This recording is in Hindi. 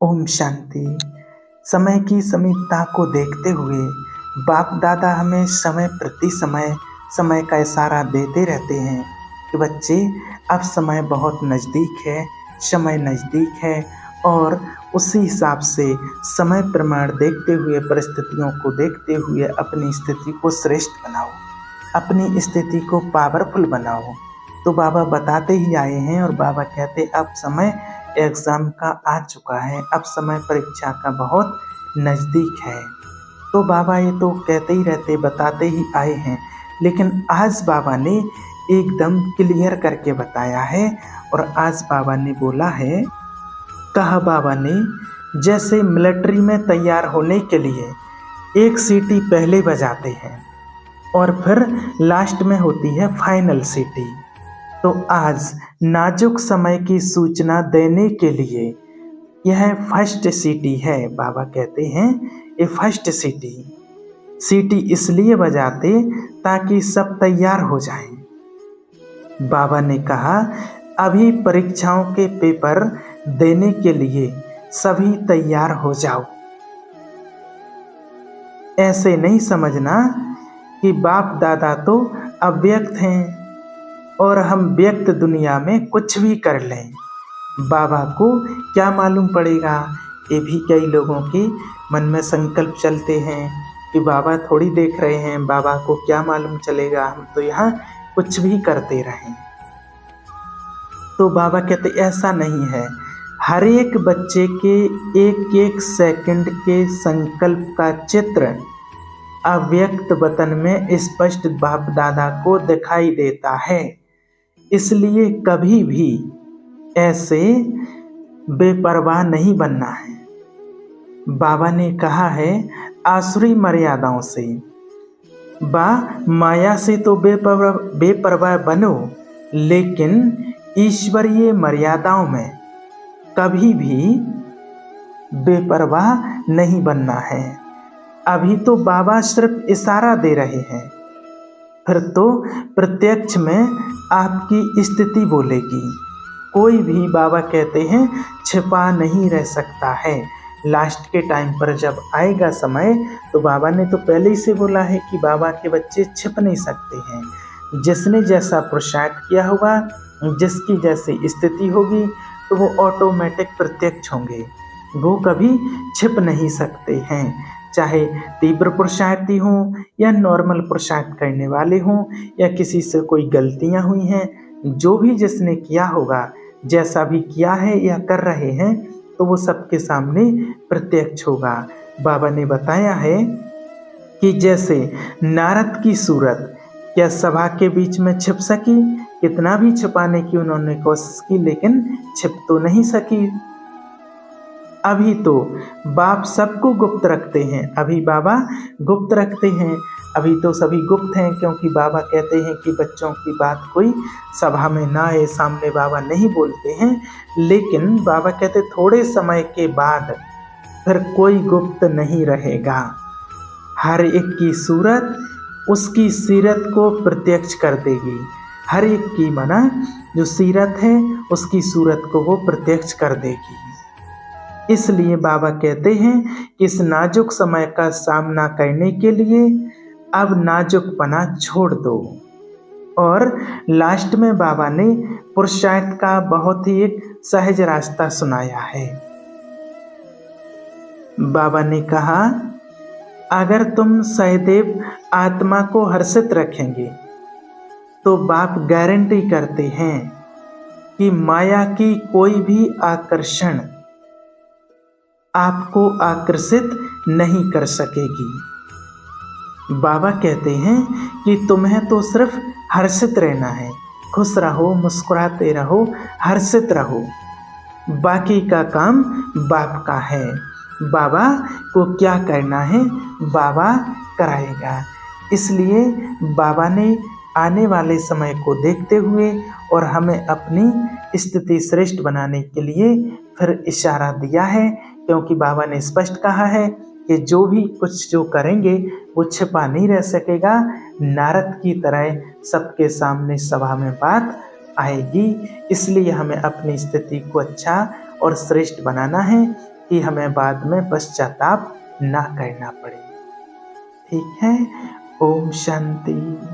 ओम शांति। समय की समीपता को देखते हुए बाप दादा हमें समय प्रति समय का इशारा देते रहते हैं कि बच्चे अब समय बहुत नज़दीक है, समय नज़दीक है। और उसी हिसाब से समय प्रमाण देखते हुए, परिस्थितियों को देखते हुए अपनी स्थिति को श्रेष्ठ बनाओ, अपनी स्थिति को पावरफुल बनाओ। तो बाबा बताते ही आए हैं और बाबा कहते अब समय एग्ज़ाम का आ चुका है, अब समय परीक्षा का बहुत नज़दीक है। तो बाबा ये तो कहते ही रहते, बताते ही आए हैं, लेकिन आज बाबा ने एकदम क्लियर करके बताया है। और आज बाबा ने बोला है, कहा बाबा ने, जैसे मिलिट्री में तैयार होने के लिए एक सीटी पहले बजाते हैं और फिर लास्ट में होती है फाइनल सीटी। तो आज नाजुक समय की सूचना देने के लिए यह फर्स्ट सीटी है। बाबा कहते हैं ये फर्स्ट सीटी इसलिए बजाते ताकि सब तैयार हो जाएं। बाबा ने कहा अभी परीक्षाओं के पेपर देने के लिए सभी तैयार हो जाओ। ऐसे नहीं समझना कि बाप दादा तो अव्यक्त हैं और हम व्यक्त दुनिया में कुछ भी कर लें। बाबा को क्या मालूम पड़ेगा। ये भी कई लोगों के मन में संकल्प चलते हैं कि बाबा थोड़ी देख रहे हैं, बाबा को क्या मालूम चलेगा, हम तो यहाँ कुछ भी करते रहें। तो बाबा कहते ऐसा नहीं है। हर एक बच्चे के एक एक सेकंड के संकल्प का चित्र अव्यक्त वतन में स्पष्ट बाप दादा को दिखाई देता है। इसलिए कभी भी ऐसे बेपरवाह नहीं बनना है। बाबा ने कहा है आसुरी मर्यादाओं से माया से तो बेपरवाह बनो, लेकिन ईश्वरीय मर्यादाओं में कभी भी बेपरवाह नहीं बनना है। अभी तो बाबा सिर्फ इशारा दे रहे हैं, फिर तो प्रत्यक्ष में आपकी स्थिति बोलेगी। कोई भी बाबा कहते हैं छिपा नहीं रह सकता है। लास्ट के टाइम पर जब आएगा समय तो बाबा ने तो पहले ही से बोला है कि बाबा के बच्चे छिप नहीं सकते हैं। जिसने जैसा पुरुषार्थ किया होगा, जिसकी जैसी स्थिति होगी, तो वो ऑटोमेटिक प्रत्यक्ष होंगे। वो कभी छिप नहीं सकते हैं, चाहे तीव्र पुरुषार्थी हों या नॉर्मल पुरुषार्थ करने वाले हों या किसी से कोई गलतियां हुई हैं। जो भी जिसने किया होगा, जैसा भी किया है या कर रहे हैं, तो वो सबके सामने प्रत्यक्ष होगा। बाबा ने बताया है कि जैसे नारद की सूरत क्या सभा के बीच में छिप सकी, कितना भी छिपाने की उन्होंने कोशिश की, लेकिन छिप तो नहीं सकी। अभी तो बाप सबको गुप्त रखते हैं, अभी बाबा गुप्त रखते हैं। अभी तो सभी गुप्त हैं, क्योंकि बाबा कहते हैं कि बच्चों की बात कोई सभा में ना आए, सामने बाबा नहीं बोलते हैं। लेकिन बाबा कहते थोड़े समय के बाद फिर कोई गुप्त नहीं रहेगा। हर एक की सूरत उसकी सीरत को प्रत्यक्ष कर देगी। हर एक की मना जो सीरत है उसकी सूरत को वो प्रत्यक्ष कर देगी। इसलिए बाबा कहते हैं कि इस नाजुक समय का सामना करने के लिए अब नाजुकपना छोड़ दो। और लास्ट में बाबा ने पुरुषार्थ का बहुत ही एक सहज रास्ता सुनाया है। बाबा ने कहा अगर तुम सहदेव आत्मा को हर्षित रखेंगे तो बाप गारंटी करते हैं कि माया की कोई भी आकर्षण आपको आकर्षित नहीं कर सकेगी। बाबा कहते हैं कि तुम्हें तो सिर्फ हर्षित रहना है, खुश रहो, मुस्कुराते रहो, हर्षित रहो। बाकी का काम बाप का है। बाबा को क्या करना है बाबा कराएगा। इसलिए बाबा ने आने वाले समय को देखते हुए और हमें अपनी स्थिति श्रेष्ठ बनाने के लिए फिर इशारा दिया है, क्योंकि बाबा ने स्पष्ट कहा है कि जो भी कुछ जो करेंगे वो छिपा नहीं रह सकेगा। नारद की तरह सबके सामने सभा में बात आएगी। इसलिए हमें अपनी स्थिति को अच्छा और श्रेष्ठ बनाना है। कि हमें बाद में पश्चाताप ना करना पड़े। ठीक है। ओम शांति।